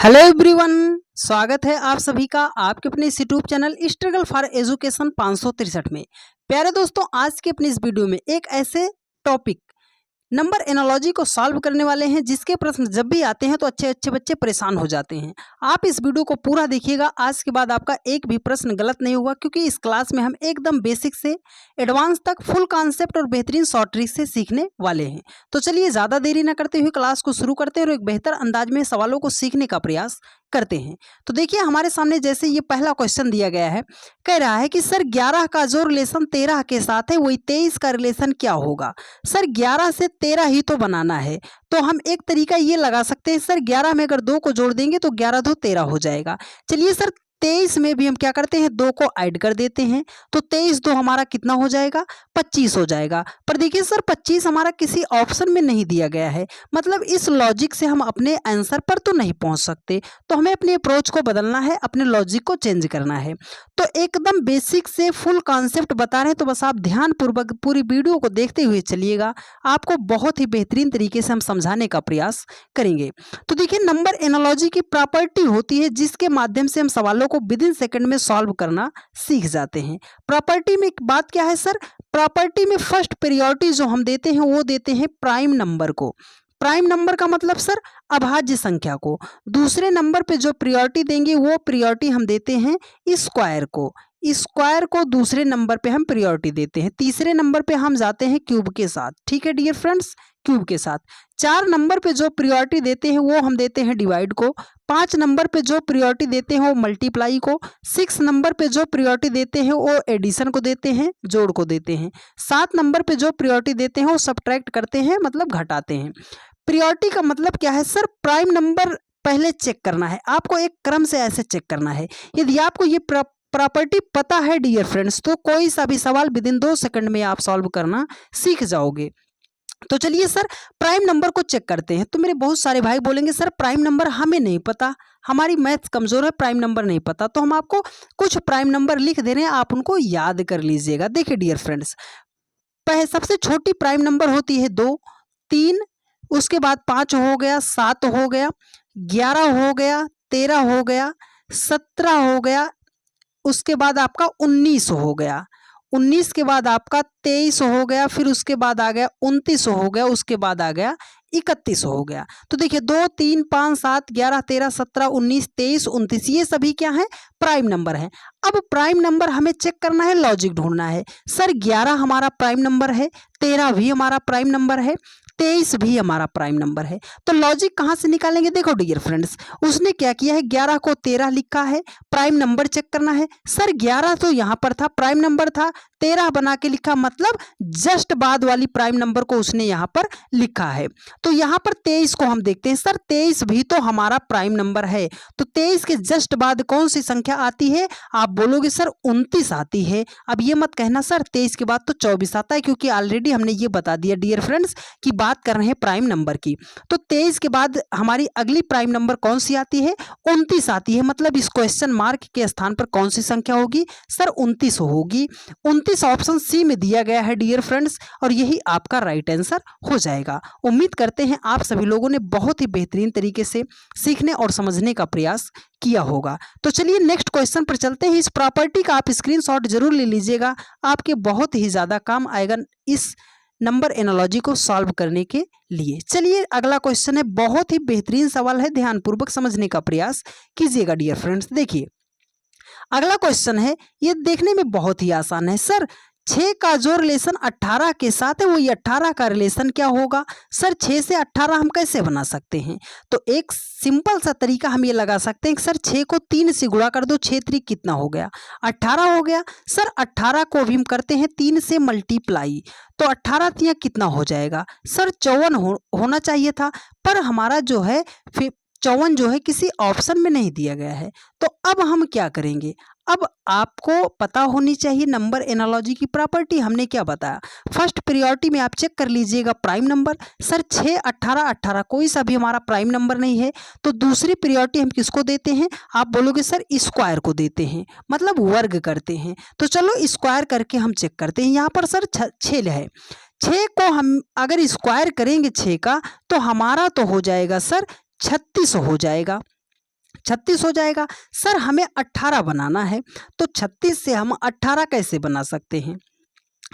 Hello everyone, स्वागत है आप सभी का आपके अपने इस YouTube channel struggle for education 563 में। प्यारे दोस्तों, आज के अपनी इस वीडियो में एक ऐसे टॉपिक नंबर एनालॉजी को सॉल्व करने वाले हैं जिसके प्रश्न जब भी आते हैं तो अच्छे अच्छे बच्चे परेशान हो जाते हैं। आप इस वीडियो को पूरा देखिएगा, आज के बाद आपका एक भी प्रश्न गलत नहीं होगा, क्योंकि इस क्लास में हम एकदम बेसिक से एडवांस तक फुल कॉन्सेप्ट और बेहतरीन शॉर्ट ट्रिक से सीखने वाले हैं। तो चलिए ज़्यादा देरी न करते हुए क्लास को शुरू करते हैं और एक बेहतर अंदाज में सवालों को सीखने का प्रयास करते हैं। तो देखिए, हमारे सामने जैसे ये पहला क्वेश्चन दिया गया है, कह रहा है कि सर 11 का जो रिलेशन 13 के साथ है वही 23 का रिलेशन क्या होगा। सर 11 से 13 ही तो बनाना है, तो हम एक तरीका ये लगा सकते हैं, सर 11 में अगर 2 को जोड़ देंगे तो 11 2 13 हो जाएगा। चलिए सर 23 में भी हम क्या करते हैं, 2 को ऐड कर देते हैं, तो 23 2 हमारा कितना हो जाएगा, 25 हो जाएगा। पर देखिए सर 25 हमारा किसी ऑप्शन में नहीं दिया गया है, मतलब इस लॉजिक से हम अपने आंसर पर तो नहीं पहुंच सकते, तो हमें अपने अप्रोच को बदलना है, अपने लॉजिक को चेंज करना है। तो एकदम बेसिक से फुल कॉन्सेप्ट बता रहे हैं, तो बस आप ध्यानपूर्वक पूरी वीडियो को देखते हुए चलिएगा, आपको बहुत ही बेहतरीन तरीके से हम समझाने का प्रयास करेंगे। तो देखिए, नंबर एनालॉजी की प्रॉपर्टी होती है जिसके माध्यम से हम सवालों को विद इन सेकंड में सॉल्व करना सीख जाते हैं। प्रॉपर्टी में एक बात क्या है सर, प्रॉपर्टी में फर्स्ट प्रायोरिटी जो हम देते हैं वो देते हैं प्राइम नंबर को। प्राइम नंबर का मतलब सर अभाज्य संख्या को। दूसरे नंबर पे जो प्रायोरिटी देंगे वो प्रायोरिटी हम देते हैं स्क्वायर को। स्क्वायर को दूसरे नंबर पे हम प्रायोरिटी देते हैं। तीसरे नंबर पे हम जाते हैं क्यूब के साथ। ठीक है डियर फ्रेंड्स, क्यूब के साथ। 4 नंबर पे जो प्रायोरिटी देते हैं वो हम देते हैं डिवाइड को। 5 नंबर पे जो प्रायोरिटी देते हैं वो मल्टीप्लाई को। 6 नंबर पे जो प्रायोरिटी देते हैं वो एडिशन को देते हैं, जोड़ को देते हैं। 7 नंबर पे जो प्रायोरिटी देते हैं वो सब्ट्रैक्ट करते हैं, मतलब घटाते हैं। प्रायोरिटी का मतलब क्या है सर, प्राइम नंबर पहले चेक करना है, आपको एक क्रम से ऐसे चेक करना है। यदि आपको ये प्रॉपर्टी पता है डियर फ्रेंड्स, तो कोई सा भी सवाल विद इन 2 सेकंड में आप सॉल्व करना सीख जाओगे। तो चलिए सर प्राइम नंबर को चेक करते हैं। तो मेरे बहुत सारे भाई बोलेंगे सर प्राइम नंबर हमें नहीं पता, हमारी मैथ्स कमजोर है, प्राइम नंबर नहीं पता। तो हम आपको कुछ प्राइम नंबर लिख दे रहे हैं, आप उनको याद कर लीजिएगा। देखिए डियर फ्रेंड्स, सबसे छोटी प्राइम नंबर होती है 2, 3, उसके बाद 5 हो गया, 7 हो गया, 11 हो गया, 13 हो गया, 17 हो गया, उसके बाद आपका 19 हो गया, 19 के बाद आपका 23 हो गया, फिर उसके बाद आ गया 29 हो गया, उसके बाद आ गया 31 हो गया। तो देखिए 2 3 5 7 11 13 17 19 23 29 ये सभी क्या है, प्राइम नंबर है। अब प्राइम नंबर हमें चेक करना है, लॉजिक ढूंढना है। सर 11 हमारा प्राइम नंबर है, 13 भी हमारा प्राइम नंबर है, 23 भी हमारा प्राइम नंबर है। तो लॉजिक कहाँ से निकालेंगे, देखो डियर फ्रेंड्स, उसने क्या किया है, 11 को 13 लिखा है, प्राइम नंबर चेक करना है। सर 11 तो यहाँ पर था, प्राइम नंबर था, 13 बना के लिखा, मतलब जस्ट बाद वाली प्राइम नंबर को उसने यहाँ पर लिखा है। तो यहाँ पर 23 को हम देखते हैं, सर 23 भी तो हमारा प्राइम नंबर है, तो 23 के जस्ट बाद कौन सी संख्या आती है, आप बोलोगे सर 29 आती है। अब ये मत कहना सर 23 के बाद तो 24 आता है, क्योंकि ऑलरेडी हमने ये बता दिया डियर फ्रेंड्स कि बात कर रहे हैं प्राइम नंबर की। तो 23 के बाद हमारी अगली प्राइम नंबर कौन सी आती है, 29 आती है। मतलब इस क्वेश्चन मार्क के स्थान पर कौन सी संख्या होगी, सर 29 होगी। 29 ऑप्शन सी में दिया गया है डियर फ्रेंड्स, और यही आपका राइट आंसर हो जाएगा। उम्मीद करते हैं आप सभी लोगों ने बहुत ही बेहतरीन तरीके से सीखने और समझने का प्रयास किया होगा। तो चलिए नेक्स्ट क्वेश्चन पर चलते हैं। इस प्रॉपर्टी का आप स्क्रीनशॉट जरूर ले लीजिएगा, आपके बहुत ही ज्यादा काम आएगा इस नंबर एनालॉजी को सॉल्व करने के लिए। चलिए अगला क्वेश्चन है, बहुत ही बेहतरीन सवाल है, ध्यानपूर्वक समझने का प्रयास कीजिएगा डियर फ्रेंड्स। देखिए अगला क्वेश्चन है, ये देखने में बहुत ही आसान है। सर 6 का जो रिलेशन 18 के साथ है वही 18 का रिलेशन क्या होगा। सर 6 से 18 हम कैसे बना सकते हैं, तो एक सिंपल सा तरीका हम ये लगा सकते हैं कि सर 6 को 3 से गुणा कर दो, 6 3 कितना हो गया, 18 हो गया। सर 18 को भी हम करते हैं 3 से मल्टीप्लाई, तो 18 3 कितना हो जाएगा, सर 54 होना चाहिए था, पर हमारा जो है 54 जो है किसी ऑप्शन में नहीं दिया गया है। तो अब हम क्या करेंगे, अब आपको पता होनी चाहिए नंबर एनालॉजी की प्रॉपर्टी। हमने क्या बताया, फर्स्ट प्रायोरिटी में आप चेक कर लीजिएगा प्राइम नंबर। सर 6 18 18 कोई सा भी हमारा प्राइम नंबर नहीं है, तो दूसरी प्रायोरिटी हम किसको देते हैं, आप बोलोगे सर स्क्वायर को देते हैं, मतलब वर्ग करते हैं। तो चलो स्क्वायर करके हम चेक करते हैं। यहाँ पर सर 6 है, 6 को हम अगर स्क्वायर करेंगे 6 का, तो हमारा तो हो जाएगा सर 36 हो जाएगा। 36 हो जाएगा। सर हमें 18 बनाना है, तो 36 से हम 18 कैसे बना सकते हैं?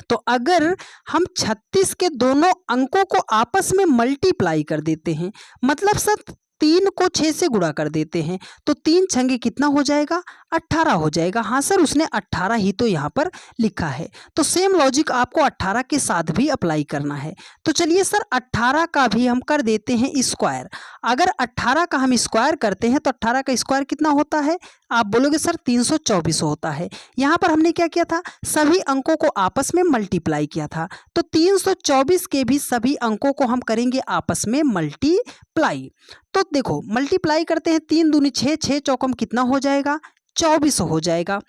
तो अगर हम 36 के दोनों अंकों को आपस में मल्टीप्लाई कर देते हैं, मतलब सर 3 को 6 से गुणा कर देते हैं, तो 3 छंगे कितना हो जाएगा? 18 हो जाएगा। हाँ सर, उसने 18 ही तो यहाँ पर लिखा है। तो सेम लॉजिक आपको 18 के साथ भी अप्लाई करना है। तो चलिए सर 18 का भी हम कर देते हैं स्क्वायर। अगर 18 का हम स्क्वायर करते हैं तो 18 का स्क्वायर कितना होता है? आप बोलोगे सर 324 होता है। यहाँ पर हमने क्या किया था? सभी अंकों को आपस में मल्टीप्लाई किया था। तो 324 के भी सभी अंकों को हम करेंगे आपस में मल्टीप्लाई। तो देखो मल्टीप्लाई करते हैं, 3 दूनी 6, 6 चौकम कितना हो जाएगा? 24 हो जाएगा।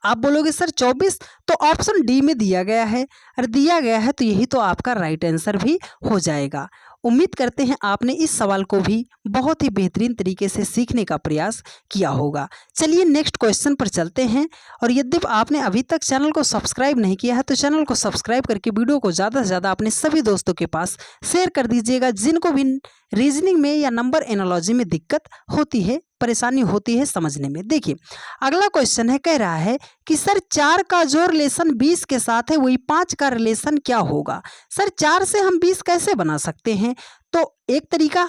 आप बोलोगे सर 24, तो ऑप्शन डी में दिया गया है। और दिया गया है तो यही तो आपका राइट आंसर भी हो जाएगा। उम्मीद करते हैं आपने इस सवाल को भी बहुत ही बेहतरीन तरीके से सीखने का प्रयास किया होगा। चलिए नेक्स्ट क्वेश्चन पर चलते हैं। और यदि आपने अभी तक चैनल को सब्सक्राइब नहीं किया है तो चैनल को सब्सक्राइब करके वीडियो को ज़्यादा से ज़्यादा अपने सभी दोस्तों के पास शेयर कर दीजिएगा, जिनको भी रीजनिंग में या नंबर एनालॉजी में दिक्कत होती है, परेशानी होती है समझने में। देखिए अगला क्वेश्चन है, कह रहा है कि सर 4 का जो रिलेशन 20 के साथ है वही 5 का रिलेशन क्या होगा? सर 4 से हम 20 कैसे बना सकते हैं? तो एक तरीका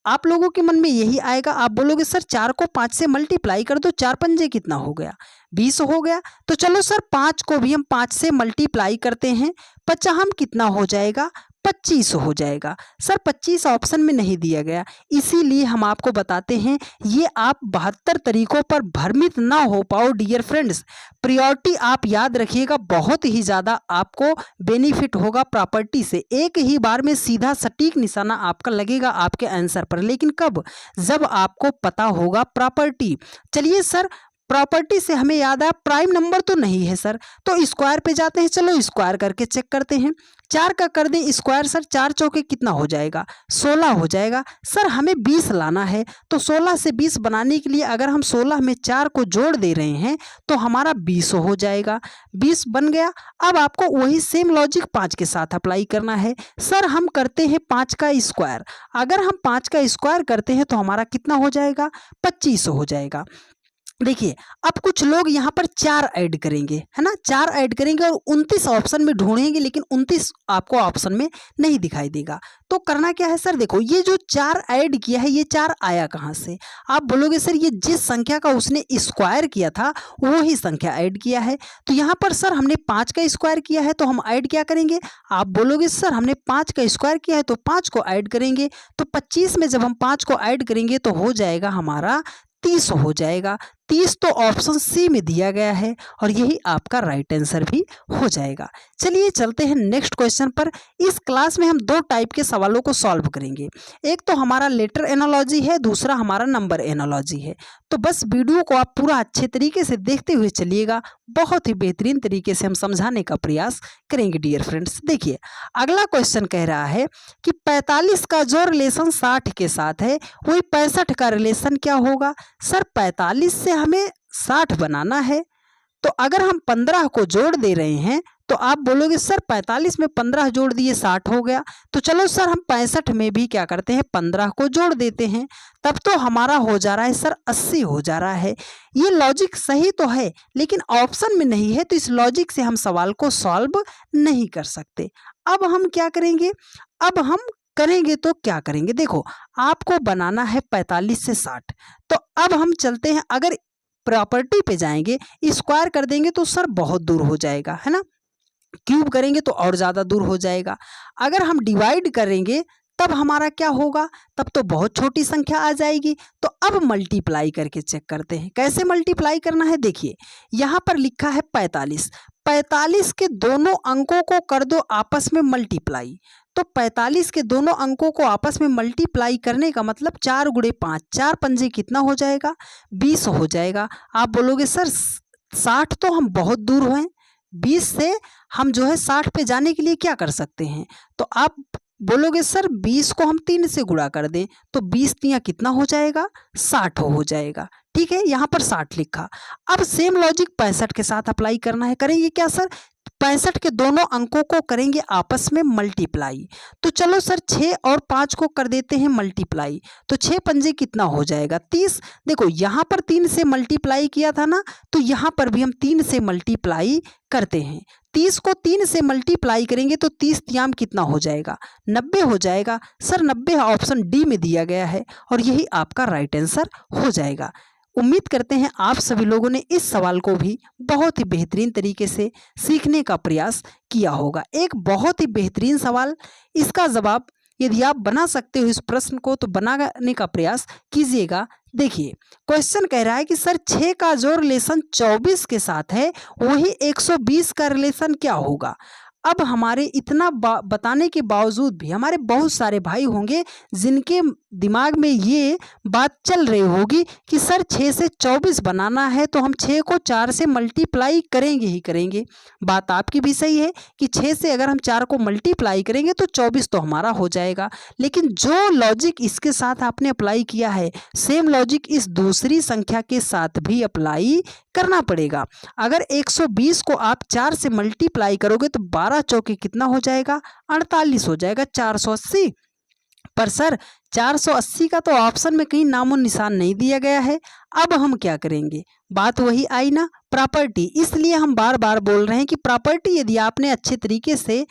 आप लोगों के मन में यही आएगा। आप बोलोगे सर 4 को 5 से मल्टीप्लाई कर दो, 4 पंजे कितना हो गया? 20 हो गया। तो चलो सर 5 को भी हम 5 से मल्टीप्लाई करते हैं, 50 कितना हो जाएगा? 25 हो जाएगा। सर 25 ऑप्शन में नहीं दिया गया, इसीलिए हम आपको बताते हैं ये आप 72 तरीकों पर भ्रमित ना हो पाओ डियर फ्रेंड्स। प्रायोरिटी आप याद रखिएगा, बहुत ही ज़्यादा आपको बेनिफिट होगा प्रॉपर्टी से। एक ही बार में सीधा सटीक निशाना आपका लगेगा आपके आंसर पर, लेकिन कब? जब आपको पता होगा प्रॉपर्टी। चलिए सर प्रॉपर्टी से हमें याद आया प्राइम नंबर तो नहीं है सर, तो स्क्वायर पे जाते हैं। चलो स्क्वायर करके चेक करते हैं। 4 का कर दें स्क्वायर, सर 4 चौके कितना हो जाएगा? 16 हो जाएगा। सर हमें 20 लाना है, तो 16 से 20 बनाने के लिए अगर हम 16 में 4 को जोड़ दे रहे हैं तो हमारा 20 हो जाएगा। 20 बन गया। अब आपको वही सेम लॉजिक 5 के साथ अप्लाई करना है। सर हम करते हैं 5 का स्क्वायर। अगर हम 5 का स्क्वायर करते हैं तो हमारा कितना हो जाएगा? 25 हो जाएगा। देखिए अब कुछ लोग यहाँ पर 4 ऐड करेंगे, है ना, 4 ऐड करेंगे और 29 ऑप्शन में ढूंढेंगे, लेकिन 29 आपको ऑप्शन में नहीं दिखाई देगा। तो करना क्या है सर? देखो ये जो 4 ऐड किया है, ये 4 आया कहाँ से? आप बोलोगे सर ये जिस संख्या का उसने स्क्वायर किया था वो ही संख्या ऐड किया है। तो यहाँ पर सर हमने 5 का स्क्वायर किया है, तो हम ऐड क्या करेंगे? आप बोलोगे सर हमने 5 का स्क्वायर किया है तो 5 को ऐड करेंगे। तो 25 में जब हम 5 को ऐड करेंगे तो हो जाएगा हमारा 30 हो जाएगा। 30 तो ऑप्शन सी में दिया गया है और यही आपका राइट आंसर भी हो जाएगा। चलिए चलते हैं नेक्स्ट क्वेश्चन पर। इस क्लास में हम 2 टाइप के सवालों को सॉल्व करेंगे। एक तो हमारा लेटर एनालॉजी है, दूसरा हमारा नंबर एनालॉजी है। तो बस वीडियो को आप पूरा अच्छे तरीके से देखते हुए चलिएगा, बहुत ही बेहतरीन तरीके से हम समझाने का प्रयास करेंगे डियर फ्रेंड्स। देखिए अगला क्वेश्चन कह रहा है कि 45 का जो रिलेशन 60 के साथ है वही 65 का रिलेशन क्या होगा? सर 45 से हमें 60 बनाना है, तो अगर हम 15 को जोड़ दे रहे हैं तो आप बोलोगे सर 45 में 15 जोड़ दिए 60 हो गया। तो चलो सर हम 65 में भी क्या करते हैं? 15 को जोड़ देते हैं, तब तो हमारा हो जा रहा है सर 80 हो जा रहा है। ये लॉजिक सही तो है लेकिन ऑप्शन में नहीं है, तो इस लॉजिक से हम सवाल को सॉल्व नहीं कर सकते। अब हम क्या करेंगे? अब हम करेंगे तो क्या करेंगे? देखो आपको बनाना है 45 से 60, तो अब हम चलते हैं, अगर प्रॉपर्टी पे जाएंगे स्क्वायर कर देंगे तो सर बहुत दूर हो जाएगा, है ना, क्यूब करेंगे तो और ज़्यादा दूर हो जाएगा। अगर हम डिवाइड करेंगे तब हमारा क्या होगा? तब तो बहुत छोटी संख्या आ जाएगी। तो अब मल्टीप्लाई करके चेक करते हैं कैसे मल्टीप्लाई करना है। देखिए यहाँ पर लिखा है 45, 45 के दोनों अंकों को कर दो आपस में मल्टीप्लाई। तो 45 के दोनों अंकों को आपस में मल्टीप्लाई करने का मतलब 4 गुणे 5, 4 पंजे कितना हो जाएगा? 20 हो जाएगा। आप बोलोगे सर 60 तो हम बहुत दूर हैं, 20 से हम जो है 60 पे जाने के लिए क्या कर सकते हैं? तो आप बोलोगे सर 20 को हम 3 से गुणा कर दें तो 20 तिया कितना हो जाएगा? 60 हो जाएगा। ठीक है, यहाँ पर 60 लिखा। अब सेम लॉजिक 65 के साथ अप्लाई करना है। करेंगे क्या सर? 65 के दोनों अंकों को करेंगे आपस में मल्टीप्लाई। तो चलो सर 6 और 5 को कर देते हैं मल्टीप्लाई। तो 6 पंजे कितना हो जाएगा 30। देखो यहाँ पर 3 से मल्टीप्लाई किया था ना, तो यहाँ पर भी हम 3 से मल्टीप्लाई करते हैं। 30 को 3 से मल्टीप्लाई करेंगे तो 30 तियाम कितना हो जाएगा 90 हो जाएगा। सर 90 ऑप्शन डी में दिया गया है और यही आपका राइट आंसर हो जाएगा। उम्मीद करते हैं आप सभी लोगों ने इस सवाल को भी बहुत ही बेहतरीन तरीके से सीखने का प्रयास किया होगा। एक बहुत ही बेहतरीन सवाल, इसका जवाब यदि आप बना सकते हो इस प्रश्न को तो बनाने का प्रयास कीजिएगा। देखिए क्वेश्चन कह रहा है कि सर 6 का जो रिलेशन 24 के साथ है वही 120 का रिलेशन क्या होगा। अब हमारे इतना बताने के बावजूद भी हमारे बहुत सारे भाई होंगे जिनके दिमाग में ये बात चल रही होगी कि सर 6 से 24 बनाना है तो हम 6 को 4 से मल्टीप्लाई करेंगे ही करेंगे। बात आपकी भी सही है कि 6 से अगर हम 4 को मल्टीप्लाई करेंगे तो 24 तो हमारा हो जाएगा। लेकिन जो लॉजिक इसके साथ आपने अप्लाई किया है सेम लॉजिक इस दूसरी संख्या के साथ भी अप्लाई करना पड़ेगा। अगर 120 को आप 4 से मल्टीप्लाई करोगे तो 12 चौके कितना हो जाएगा 48 हो जाएगा 480। पर सर 480 का तो ऑप्शन में कहीं नामो निशान नहीं दिया गया है। अब हम क्या करेंगे, बात वही आई ना प्रॉपर्टी। इसलिए हम बार बार बोल रहे हैं कि प्रॉपर्टी यदि आपने अच्छे तरीके से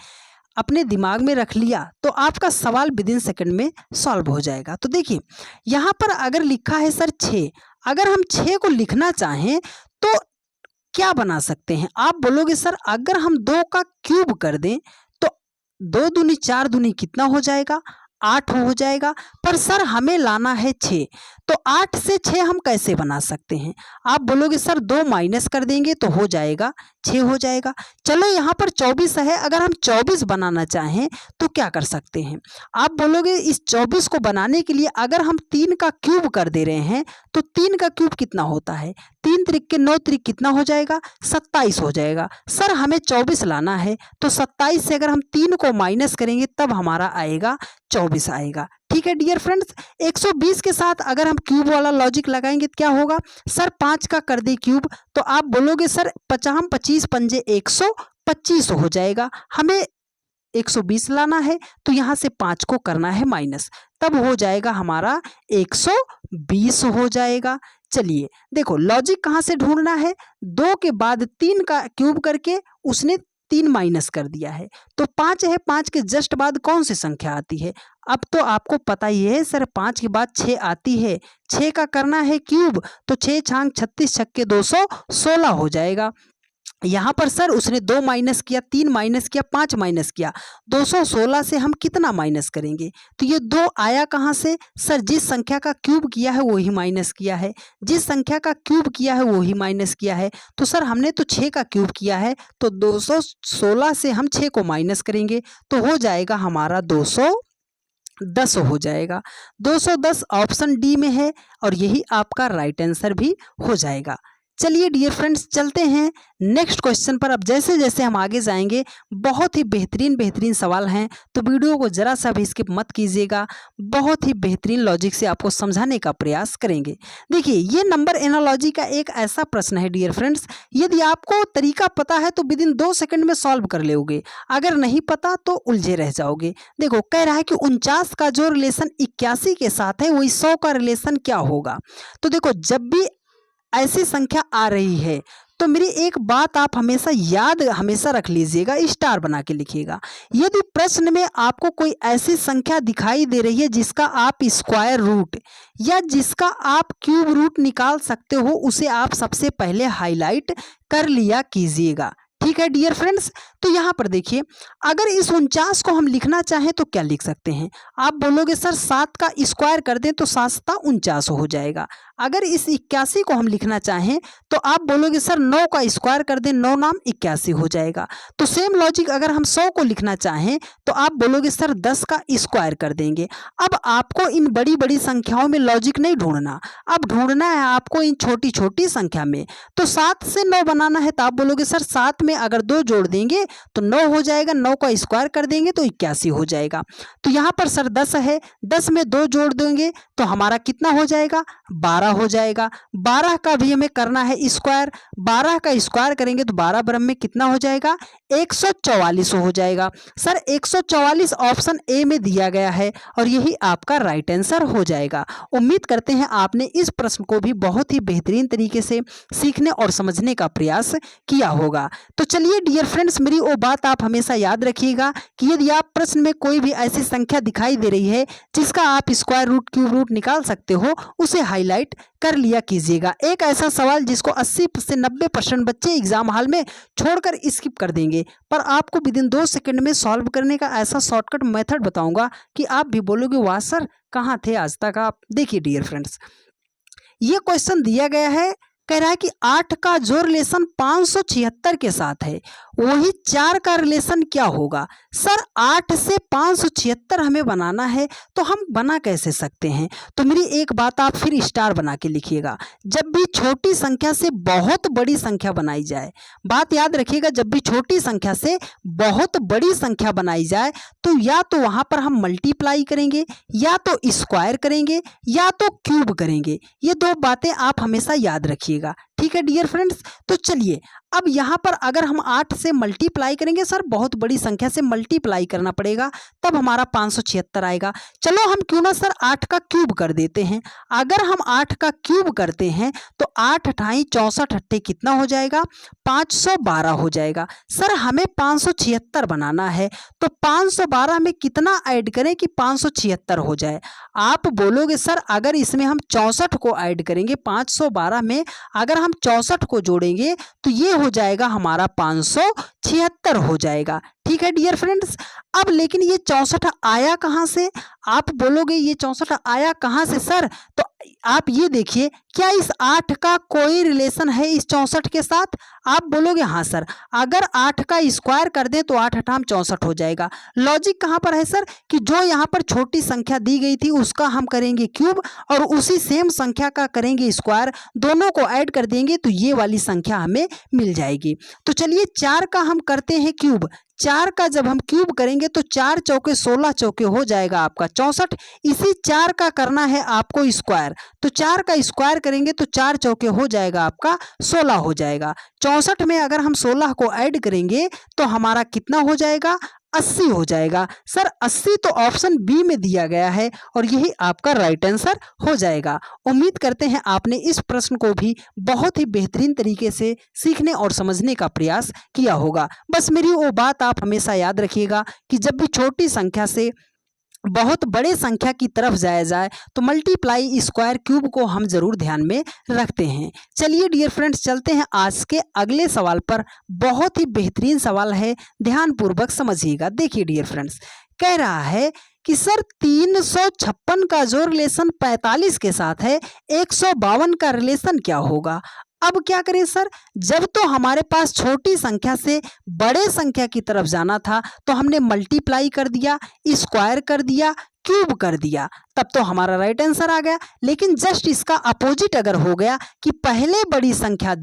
अपने दिमाग में रख लिया तो आपका सवाल विद इन सेकंड में सॉल्व हो जाएगा। तो देखिए यहाँ पर अगर लिखा है सर 6, अगर हम 6 को लिखना चाहें तो क्या बना सकते हैं। आप बोलोगे सर अगर हम 2 का क्यूब कर दें तो 2 दूनी 4 दूनी कितना हो जाएगा 8 हो जाएगा। पर सर हमें लाना है 6, तो 8 से 6 हम कैसे बना सकते हैं। आप बोलोगे सर 2 माइनस कर देंगे तो हो जाएगा 6 हो जाएगा। चलो यहाँ पर 24 है, अगर हम 24 बनाना चाहें तो क्या कर सकते हैं। आप बोलोगे इस 24 को बनाने के लिए अगर हम 3 का क्यूब कर दे रहे हैं तो 3 का क्यूब कितना होता है 3 त्रिक के 9 त्रिक कितना हो जाएगा 27 हो जाएगा। सर हमें 24 लाना है तो 27 से अगर हम 3 को माइनस करेंगे तब हमारा आएगा 24 आएगा। ठीक है डियर फ्रेंड्स, 120 के साथ अगर हम क्यूब वाला लॉजिक लगाएंगे तो क्या होगा। सर 5 का कर दे क्यूब तो आप बोलोगे सर 50 25 पंजे 125 हो जाएगा। हमें 120 लाना है तो यहाँ से 5 को करना है माइनस, तब हो जाएगा हमारा 120 हो जाएगा। चलिए देखो लॉजिक कहाँ से ढूंढना है, 2 के बाद 3 का क्यूब करके उसने 3 माइनस कर दिया है तो 5 है, 5 के जस्ट बाद कौन सी संख्या आती है। अब तो आपको पता ही है सर 5 के बाद 6 आती है, 6 का करना है क्यूब तो 6 छांग 36 छक्के 216 हो जाएगा। यहाँ पर सर उसने 2 माइनस किया 3 माइनस किया 5 माइनस किया, 216 से हम कितना माइनस करेंगे तो ये 2 आया कहाँ से। सर जिस संख्या का क्यूब किया है वही माइनस किया है, जिस संख्या का क्यूब किया है वही माइनस किया है। तो सर हमने तो 6 का क्यूब किया है तो 216 से हम 6 को माइनस करेंगे तो हो जाएगा हमारा 210 हो जाएगा। 210 ऑप्शन डी में है और यही आपका राइट आंसर भी हो जाएगा। चलिए डियर फ्रेंड्स चलते हैं नेक्स्ट क्वेश्चन पर। अब जैसे जैसे हम आगे जाएंगे बहुत ही बेहतरीन सवाल हैं तो वीडियो को जरा सा भी स्किप मत कीजिएगा, बहुत ही बेहतरीन लॉजिक से आपको समझाने का प्रयास करेंगे। देखिए ये नंबर एनालॉजी का एक ऐसा प्रश्न है डियर फ्रेंड्स, यदि आपको तरीका पता है तो विद इन 2 सेकंड में सॉल्व कर लोगे, अगर नहीं पता तो उलझे रह जाओगे। देखो कह रहा है कि 49 का जो रिलेशन 81 के साथ है वही 100 का रिलेशन क्या होगा। तो देखो जब भी ऐसी संख्या आ रही है तो मेरी एक बात आप हमेशा रख लीजिएगा, स्टार बना के लिखिएगा। यदि प्रश्न में आपको कोई ऐसी संख्या दिखाई दे रही है जिसका आप स्क्वायर रूट या जिसका आप क्यूब रूट निकाल सकते हो उसे आप सबसे पहले हाईलाइट कर लिया कीजिएगा। ठीक है डियर फ्रेंड्स, तो यहाँ पर देखिए अगर इस 49 को हम लिखना चाहें तो क्या लिख सकते हैं। आप बोलोगे सर 7 का स्क्वायर कर दें तो 7 49 हो जाएगा। अगर इस 81 को हम लिखना चाहें तो आप बोलोगे सर 9 का स्क्वायर कर दें 9 नाम 81 हो जाएगा। तो सेम लॉजिक अगर हम 100 को लिखना चाहें तो आप बोलोगे सर 10 का स्क्वायर कर देंगे। अब आपको इन बड़ी बड़ी संख्याओं में लॉजिक नहीं ढूंढना, अब ढूंढना है आपको इन छोटी छोटी संख्या में। तो 7 से 9 बनाना है तो आप बोलोगे सर 7 में में अगर 2 जोड़ देंगे तो 9 हो जाएगा, 9 का स्क्वायर कर देंगे तो 81 हो जाएगा। तो यहाँ पर सर 10 है, 10 में 2 जोड़ देंगे तो हमारा कितना हो जाएगा, 12 हो जाएगा। 12 का भी हमें करना है स्क्वायर, 12 का स्क्वायर करेंगे तो 12 बराबर में कितना हो जाएगा, 144 हो जाएगा। सर 144 ऑप्शन ए में दिया गया है और यही आपका राइट आंसर हो जाएगा। उम्मीद करते हैं आपने इस प्रश्न को भी बहुत ही बेहतरीन तरीके से सीखने और समझने का प्रयास किया होगा। तो चलिए डियर फ्रेंड्स, मेरी वो बात आप हमेशा याद रखिएगा कि यदि आप प्रश्न में कोई भी ऐसी संख्या दिखाई दे रही है जिसका आप स्क्वायर रूट, क्यूब रूट निकाल सकते हो, उसे हाईलाइट कर लिया कीजिएगा। एक ऐसा सवाल जिसको 80 से 90% बच्चे एग्जाम हॉल में छोड़कर स्किप कर देंगे, पर आपको विदिन 2 सेकंड में सॉल्व करने का ऐसा शॉर्टकट मेथड बताऊंगा कि आप भी बोलोगे वाह सर कहाँ थे आज तक आप। देखिए डियर फ्रेंड्स, ये क्वेश्चन दिया गया है, कह रहा है कि 8 का जो रिलेशन 576 के साथ है वही 4 का रिलेशन क्या होगा। सर 8 से 576 हमें बनाना है तो हम बना कैसे सकते हैं। तो मेरी एक बात आप फिर स्टार बना के लिखिएगा, जब भी छोटी संख्या से बहुत बड़ी संख्या बनाई जाए, बात याद रखिएगा, जब भी छोटी संख्या से बहुत बड़ी संख्या बनाई जाए तो या तो वहां पर हम मल्टीप्लाई करेंगे, या तो स्क्वायर करेंगे, या तो क्यूब करेंगे। ये 2 बातें आप हमेशा याद रखिएगा, ठीक है डियर फ्रेंड्स। तो चलिए अब यहाँ पर अगर हम 8 से मल्टीप्लाई करेंगे, सर बहुत बड़ी संख्या से मल्टीप्लाई करना पड़ेगा तब हमारा 576 आएगा। चलो हम क्यों ना सर 8 का क्यूब कर देते हैं। अगर हम 8 का क्यूब करते हैं तो 8 अठाई 64 अट्ठे कितना हो जाएगा, 512 हो जाएगा। सर हमें 576 बनाना है तो 512 में कितना ऐड करें कि 576 हो जाए। आप बोलोगे सर अगर इसमें हम 64 को ऐड करेंगे, 512 में अगर हम 64 को जोड़ेंगे तो ये हो जाएगा हमारा 576 हो जाएगा, ठीक है डियर फ्रेंड्स। अब लेकिन ये 64 आया कहाँ से, आप बोलोगे ये 64 आया कहाँ से सर। तो आप ये देखिए, क्या इस 8 का कोई रिलेशन है इस 64 के साथ। आप बोलोगे हाँ सर, अगर 8 का स्क्वायर कर दें तो 8 अठाम 64 हो जाएगा। लॉजिक कहाँ पर है सर कि जो यहाँ पर छोटी संख्या दी गई थी उसका हम करेंगे क्यूब और उसी सेम संख्या का करेंगे स्क्वायर, दोनों को ऐड कर देंगे तो ये वाली संख्या हमें मिल जाएगी। तो चलिए 4 का हम करते हैं क्यूब। 4 का जब हम क्यूब करेंगे तो 4 चौके 16 चौके हो जाएगा आपका 64। इसी 4 का करना है आपको स्क्वायर, तो 4 का स्क्वायर करेंगे तो 4 चौके हो जाएगा आपका 16 हो जाएगा। 64 में अगर हम 16 को ऐड करेंगे तो हमारा कितना हो जाएगा, 80 हो जाएगा। सर 80 तो ऑप्शन बी में दिया गया है और यही आपका राइट आंसर हो जाएगा। उम्मीद करते हैं आपने इस प्रश्न को भी बहुत ही बेहतरीन तरीके से सीखने और समझने का प्रयास किया होगा। बस मेरी वो बात आप हमेशा याद रखिएगा कि जब भी छोटी संख्या से बहुत बड़े संख्या की तरफ जाया जाए तो मल्टीप्लाई, स्क्वायर, क्यूब को हम जरूर ध्यान में रखते हैं। चलिए डियर फ्रेंड्स, चलते हैं आज के अगले सवाल पर। बहुत ही बेहतरीन सवाल है, ध्यान पूर्वक समझिएगा। देखिए डियर फ्रेंड्स, कह रहा है कि सर 356 का जो रिलेशन 45 के साथ है, 152 का रिलेशन क्या होगा। अब क्या करें सर, जब तो हमारे पास छोटी संख्या से बड़े संख्या की तरफ जाना था तो हमने मल्टीप्लाई कर दिया, स्क्वायर कर दिया, क्यूब कर दिया, तब तो हमारा राइट आंसर आ गया। लेकिन जस्ट इसका अपोजिट अगर हो गया कि पहले बड़ी संख्या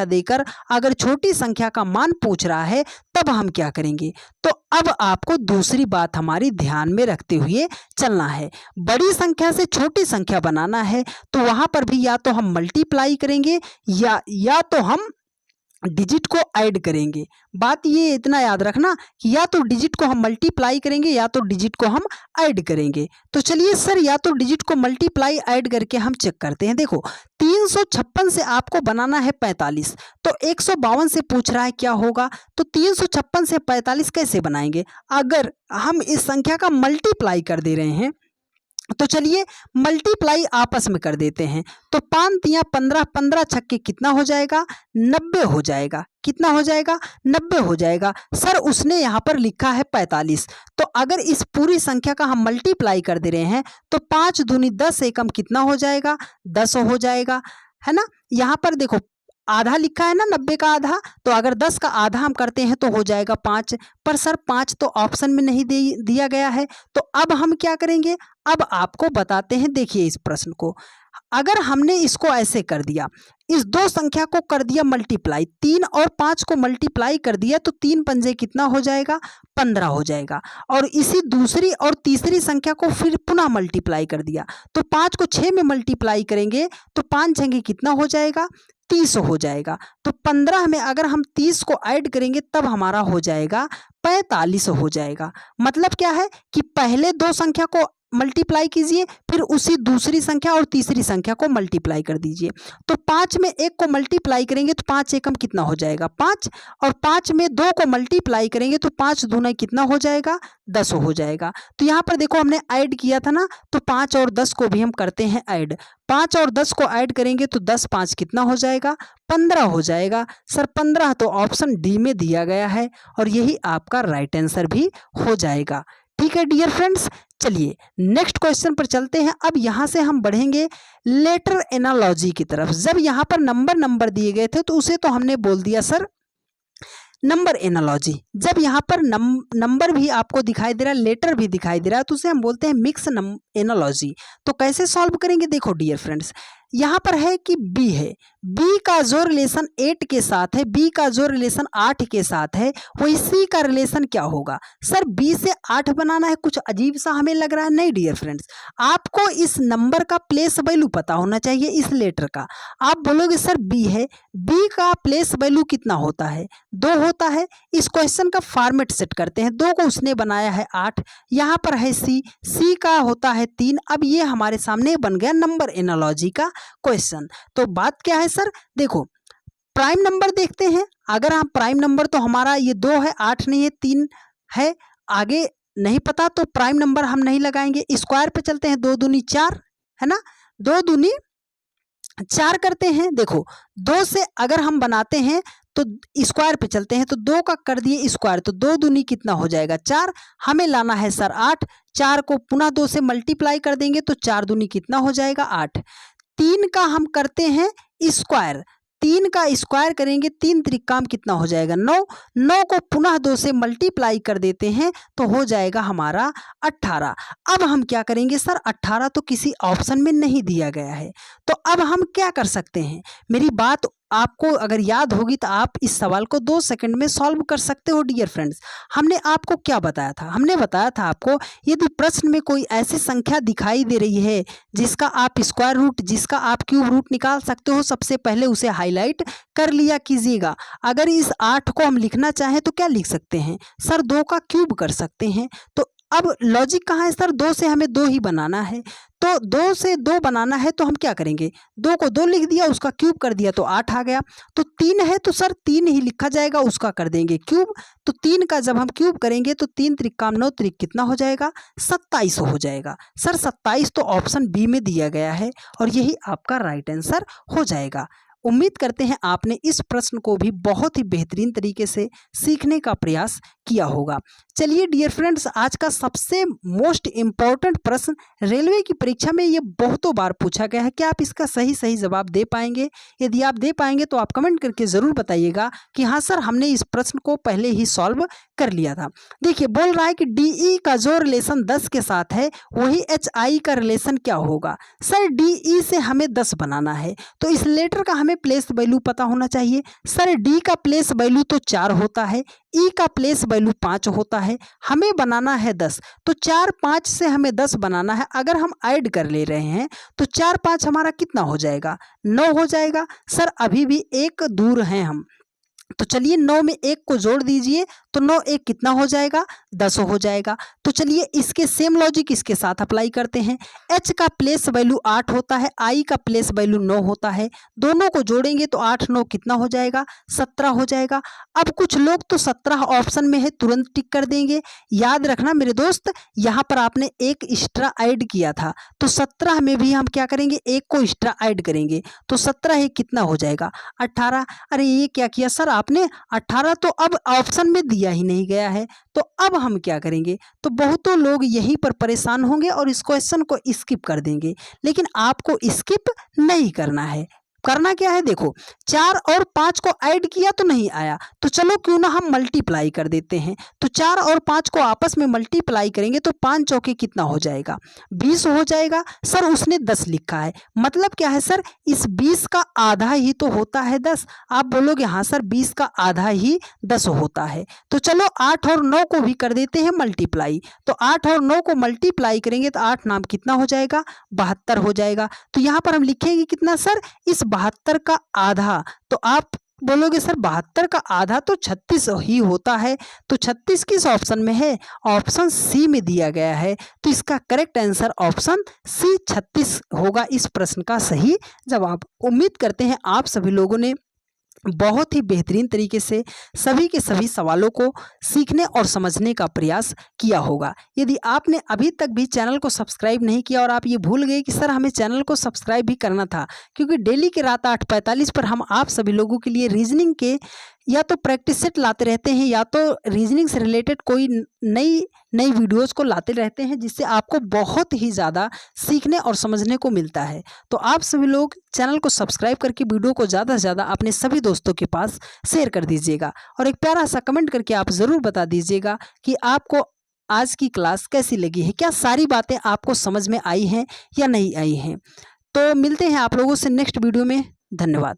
देकर अगर छोटी संख्या का मान पूछ रहा है तब हम क्या करेंगे। तो अब आपको दूसरी बात हमारी ध्यान में रखते हुए चलना है। बड़ी संख्या से छोटी संख्या बनाना है तो वहां पर भी या तो हम मल्टीप्लाई करेंगे या तो हम डिजिट को ऐड करेंगे। बात ये इतना याद रखना कि या तो डिजिट को हम मल्टीप्लाई करेंगे या तो डिजिट को हम ऐड करेंगे। तो चलिए सर, या तो डिजिट को मल्टीप्लाई ऐड करके हम चेक करते हैं। देखो 356 से आपको बनाना है 45, तो 152 से पूछ रहा है क्या होगा। तो 356 से 45 कैसे बनाएंगे, अगर हम इस संख्या का मल्टीप्लाई कर दे रहे हैं तो चलिए मल्टीप्लाई आपस में कर देते हैं। तो 5 तिया 15, 15 छक्के कितना हो जाएगा, 90 हो जाएगा। कितना हो जाएगा, 90 हो जाएगा। सर उसने यहाँ पर लिखा है 45, तो अगर इस पूरी संख्या का हम मल्टीप्लाई कर दे रहे हैं तो 5 दूनी 10 एकम कितना हो जाएगा, 10 हो जाएगा, है ना। यहाँ पर देखो आधा लिखा है ना, 90 का आधा, तो अगर 10 का आधा हम करते हैं तो हो जाएगा 5। पर सर 5 तो ऑप्शन में नहीं दिया गया है, तो अब हम क्या करेंगे, अब आपको बताते हैं। देखिए इस प्रश्न को, अगर हमने इसको ऐसे कर दिया, इस दो संख्या को कर दिया मल्टीप्लाई, 3 और 5 को मल्टीप्लाई कर दिया, तो 3 पंजे कितना हो जाएगा, 15 हो जाएगा। और इसी दूसरी और तीसरी संख्या को फिर पुनः मल्टीप्लाई कर दिया, तो 5 को 6 में मल्टीप्लाई करेंगे तो 5 जगह कितना हो जाएगा, 30 हो जाएगा। तो 15 में अगर हम 30 को ऐड करेंगे तब हमारा हो जाएगा 45 हो जाएगा। मतलब क्या है कि पहले दो संख्या को मल्टीप्लाई कीजिए, फिर उसी दूसरी संख्या और तीसरी संख्या को मल्टीप्लाई कर दीजिए। तो 5 में 1 को मल्टीप्लाई करेंगे तो 5 एकम कितना हो जाएगा, 5। और 5 में 2 को मल्टीप्लाई करेंगे तो 5 दूना कितना हो जाएगा, 10 हो जाएगा। तो यहाँ पर देखो हमने ऐड किया था ना, तो 5 और 10 को भी हम करते हैं ऐड। 5 और 10 को ऐड करेंगे तो 10 5 कितना हो जाएगा, 15 हो जाएगा। सर 15 तो ऑप्शन डी में दिया गया है और यही आपका राइट आंसर भी हो जाएगा। ठीक है डियर फ्रेंड्स, चलिए नेक्स्ट क्वेश्चन पर चलते हैं। अब यहाँ से हम बढ़ेंगे लेटर एनालॉजी की तरफ। जब यहाँ पर नंबर दिए गए थे तो उसे तो हमने बोल दिया सर नंबर एनालॉजी। जब यहाँ पर नंबर भी आपको दिखाई दे रहा है, लेटर भी दिखाई दे रहा है, तो उसे हम बोलते हैं मिक्स एनालॉजी। तो कैसे सॉल्व करेंगे, देखो डियर फ्रेंड्स, यहाँ पर है कि बी है, बी का जो रिलेशन 8 के साथ है, बी का जो रिलेशन 8 के साथ है, वही सी का रिलेशन क्या होगा। सर बी से 8 बनाना है, कुछ अजीब सा हमें लग रहा है। नहीं डियर फ्रेंड्स, आपको इस नंबर का प्लेस वैल्यू पता होना चाहिए, इस लेटर का। आप बोलोगे सर बी है, बी का प्लेस वैल्यू कितना होता है, 2 होता है। इस क्वेश्चन का फॉर्मेट सेट करते हैं, 2 को उसने बनाया है 8, यहाँ पर है सी, सी का होता है 3। अब ये हमारे सामने बन गया नंबर एनालॉजी का क्वेश्चन। तो बात क्या है सर, देखो प्राइम नंबर देखते हैं। अगर हम प्राइम नंबर, तो हमारा ये 2 है, 8 नहीं है, 3 है। आगे नहीं पता तो प्राइम नंबर हम नहीं लगाएंगे। स्क्वायर पे चलते हैं, 2 दूनी 4 है ना, 2 दूनी 4 करते हैं। देखो 2 से अगर हम बनाते हैं तो स्क्वायर पे चलते हैं, तो 2 का कर दिए स्क्वायर, तो 2 दूनी कितना हो जाएगा, 4। हमें लाना है सर 8, 4 को पुनः 2 से मल्टीप्लाई कर देंगे तो 4 दूनी कितना हो जाएगा, 8। 3 का हम करते हैं स्क्वायर, 3 का स्क्वायर करेंगे, 3 त्रिकाम कितना हो जाएगा, 9। 9 को पुनः 2 से मल्टीप्लाई कर देते हैं तो हो जाएगा हमारा 18। अब हम क्या करेंगे सर, 18 तो किसी ऑप्शन में नहीं दिया गया है, तो अब हम क्या कर सकते हैं। मेरी बात आपको अगर याद होगी तो आप इस सवाल को 2 सेकंड में सॉल्व कर सकते हो डियर फ्रेंड्स। हमने आपको क्या बताया था, हमने बताया था आपको, यदि प्रश्न में कोई ऐसी संख्या दिखाई दे रही है जिसका आप स्क्वायर रूट, जिसका आप क्यूब रूट निकाल सकते हो, सबसे पहले उसे हाईलाइट कर लिया कीजिएगा। अगर इस 8 को हम लिखना चाहें तो क्या लिख सकते हैं सर, 2 का क्यूब कर सकते हैं। तो अब लॉजिक कहाँ है सर, 2 से हमें 2 ही बनाना है, तो 2 से 2 बनाना है तो हम क्या करेंगे, 2 को 2 लिख दिया, उसका क्यूब कर दिया तो 8 आ गया। तो 3 है तो सर 3 ही लिखा जाएगा, उसका कर देंगे क्यूब। तो 3 का जब हम क्यूब करेंगे तो 3 त्रिकाम 9 त्रिक कितना हो जाएगा, 27 हो जाएगा। सर 27 तो ऑप्शन बी में दिया गया है और यही आपका राइट आंसर हो जाएगा। उम्मीद करते हैं आपने इस प्रश्न को भी बहुत ही बेहतरीन तरीके से सीखने का प्रयास किया होगा। चलिए डियर फ्रेंड्स, आज का सबसे मोस्ट इम्पॉर्टेंट प्रश्न रेलवे की परीक्षा में ये बहुतों बार पूछा गया है, क्या आप इसका सही जवाब दे पाएंगे। यदि आप दे पाएंगे तो आप कमेंट करके ज़रूर बताइएगा कि हाँ सर हमने इस प्रश्न को पहले ही सॉल्व कर लिया था। देखिए बोल रहा है कि DE का जो रिलेशन 10 के साथ है वही HI का रिलेशन क्या होगा। सर DE से हमें 10 बनाना है तो इस लेटर का हमें प्लेस वैल्यू पता होना चाहिए। सर D का प्लेस वैल्यू तो 4 होता है, E का प्लेस वैल्यू 5 होता है, हमें बनाना है 10, तो 4 5 से हमें 10 बनाना है। अगर हम ऐड कर ले रहे हैं तो 4 5 हमारा कितना हो जाएगा, 9 हो जाएगा। सर अभी भी 1 दूर हैं हम, तो चलिए 9 में 1 को जोड़ दीजिए तो 9 1 कितना हो जाएगा, 10 हो जाएगा। तो चलिए इसके सेम लॉजिक इसके साथ अप्लाई करते हैं। H का प्लेस वैल्यू 8 होता है, I का प्लेस वैल्यू 9 होता है, दोनों को जोड़ेंगे तो 8 9 कितना हो जाएगा, 17 हो जाएगा। अब कुछ लोग तो 17 ऑप्शन में है तुरंत टिक कर देंगे। याद रखना मेरे दोस्त, यहाँ पर आपने एक एक्स्ट्रा ऐड किया था, तो 17 में भी हम क्या करेंगे, 1 को एक्स्ट्रा ऐड करेंगे तो 17 है कितना हो जाएगा, 18। अरे ये क्या किया सर आपने, 18 तो अब ऑप्शन में दिया ही नहीं गया है, तो अब हम क्या करेंगे। तो बहुतों लोग यहीं पर परेशान होंगे और इस क्वेश्चन को स्किप कर देंगे, लेकिन आपको स्किप नहीं करना है। करना क्या है, देखो 4 और 5 को ऐड किया तो नहीं आया, तो चलो क्यों ना हम मल्टीप्लाई कर देते हैं। तो 4 और 5 को आपस में मल्टीप्लाई करेंगे तो 5 चौके कितना हो जाएगा, 20 हो जाएगा। सर उसने 10 लिखा है, मतलब क्या है सर, इस 20 का आधा ही तो होता है 10। आप बोलोगे हाँ सर 20 का आधा ही 10 होता है। तो चलो 8 और 9 को भी कर देते हैं मल्टीप्लाई। तो 8 और 9 को मल्टीप्लाई करेंगे तो 8 नाम कितना हो जाएगा, 72 हो जाएगा। तो यहाँ पर हम लिखेंगे कितना सर, इस 72 का आधा। तो आप बोलोगे सर 72 का आधा तो 36 ही होता है। तो 36 किस ऑप्शन में है, ऑप्शन सी में दिया गया है। तो इसका करेक्ट आंसर ऑप्शन सी 36 होगा इस प्रश्न का सही जवाब। उम्मीद करते हैं आप सभी लोगों ने बहुत ही बेहतरीन तरीके से सभी के सभी सवालों को सीखने और समझने का प्रयास किया होगा। यदि आपने अभी तक भी चैनल को सब्सक्राइब नहीं किया और आप ये भूल गए कि सर हमें चैनल को सब्सक्राइब भी करना था, क्योंकि डेली के रात 8:45 पर हम आप सभी लोगों के लिए रीजनिंग के या तो प्रैक्टिस सेट लाते रहते हैं या तो रीजनिंग से रिलेटेड कोई नई नई वीडियोज़ को लाते रहते हैं, जिससे आपको बहुत ही ज़्यादा सीखने और समझने को मिलता है। तो आप सभी लोग चैनल को सब्सक्राइब करके वीडियो को ज़्यादा से ज़्यादा अपने सभी दोस्तों के पास शेयर कर दीजिएगा और एक प्यारा सा कमेंट करके आप ज़रूर बता दीजिएगा कि आपको आज की क्लास कैसी लगी है, क्या सारी बातें आपको समझ में आई हैं या नहीं आई हैं। तो मिलते हैं आप लोगों से नेक्स्ट वीडियो में। धन्यवाद।